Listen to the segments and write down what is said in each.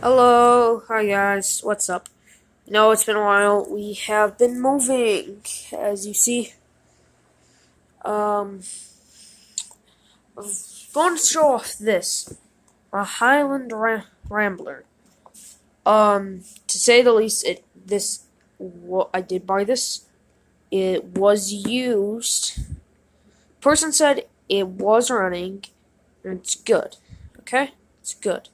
Hello, hi guys, what's up? It's been a while. We have been moving, as you see. Um, I'm going to show off this, a Highland Rambler. To say the least, I did buy this. It was used. Person said it was running, and it's good. Okay, it's good.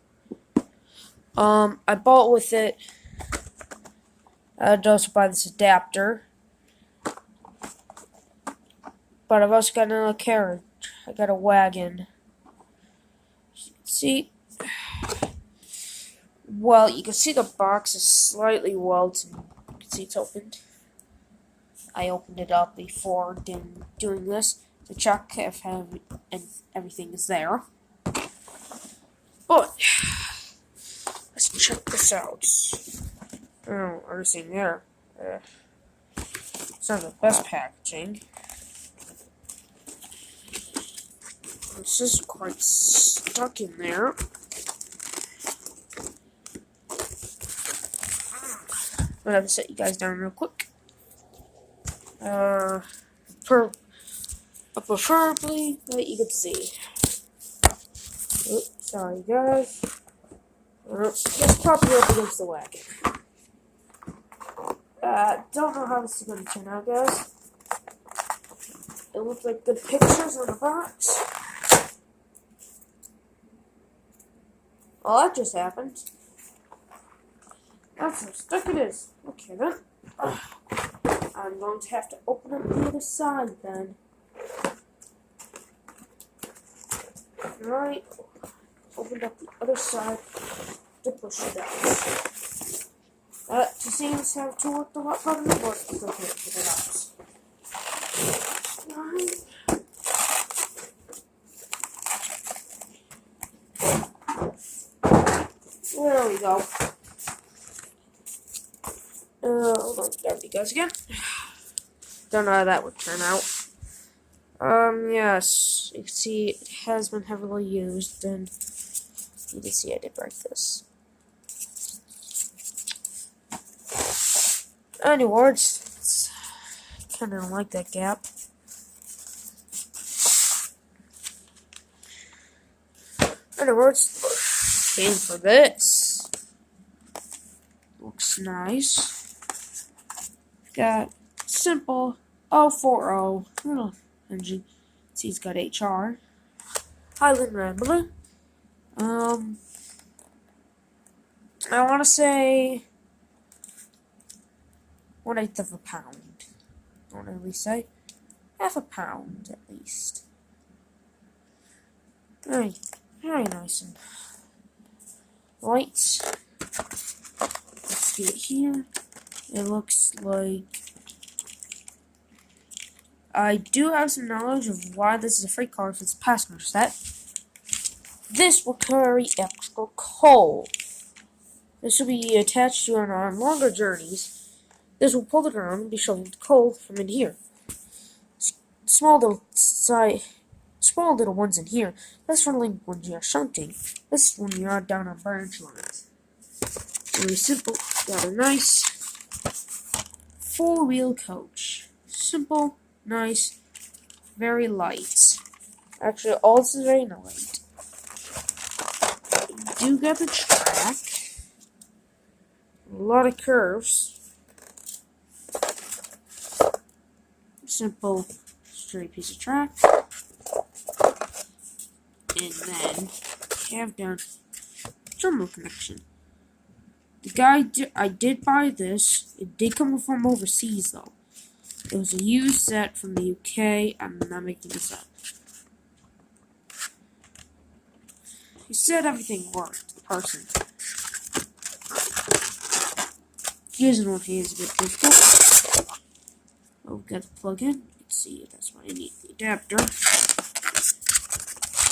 I bought with it. I had to also buy this adapter. But I've also got another carriage. I got a wagon. See, well, you can see the box is slightly welted. You can see it's opened. I opened it up before doing this to check if everything is there. But let's check this out. Oh, everything there. It's not the best packaging. This is quite stuck in there. I'm gonna set you guys down real quick. Preferably that you can see. Oops, sorry guys. Just prop you up against the wagon. Don't know how this is gonna turn out, guys. It looks like good pictures on the box. Well, that just happened. That's how stuck it is. Okay then. I'm going to have to open up the other side then. Alright. Opened up the other side to push it out. It seems to have worked a lot better, but it's okay to get it out. Alright. There we go. Hold on, there we go again. Don't know how that would turn out. Yes, you can see it has been heavily used, and you can see I did break this. Anyways, it's kind of like that gap. Anyways, came for this. Looks nice. Got simple 040 little engine. See, it's got HR. Highland Rambler. I want to say 1/8 of a pound. I want to at least say half a pound at least. Very nice and light. Let's get it here. It looks like I do have some knowledge of why this is a freight car if it's a passenger set. This will carry extra coal. This will be attached to on longer journeys. This will pull the ground and be shoveled coal from in here. Small little ones in here. That's for when you're shunting. This is when you're down on branch lines. Very simple. Got a nice 4-wheel coach. Simple, nice, very light. Actually, all this is very light. You do get the track. A lot of curves. Simple, straight piece of track. And then have down terminal connection. The guy I did buy this. It did come from overseas though. It was a used set from the UK. I'm not making this up. He said everything worked. The person. Using one hand is a bit difficult. Oh, we've got the plug in. Let's see, that's why I need the adapter.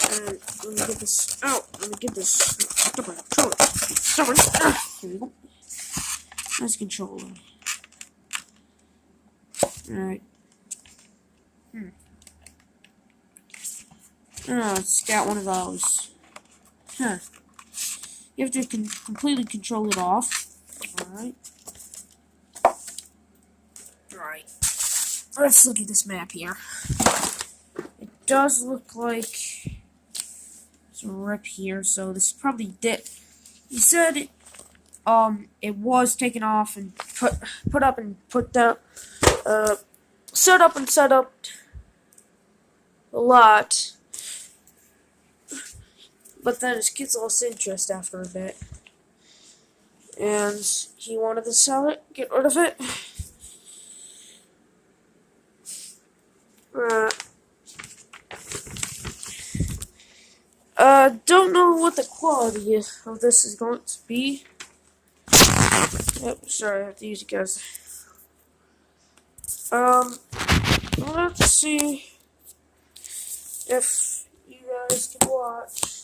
And let me get this out. Let me get this stubborn controller. Stubborn. Here we go. Nice controller. Alright. Oh, it's got one of those. Huh. You have to completely control it off. Alright. Alright. Let's look at this map here. It does look like it's a rip here, so this probably did. He said it was taken off and put up and put down, set up and set up a lot. But then his kids lost interest after a bit. And he wanted to sell it, get rid of it. Don't know what the quality of this is going to be. Yep, sorry, I have to use it, guys. Let's see if you guys can watch.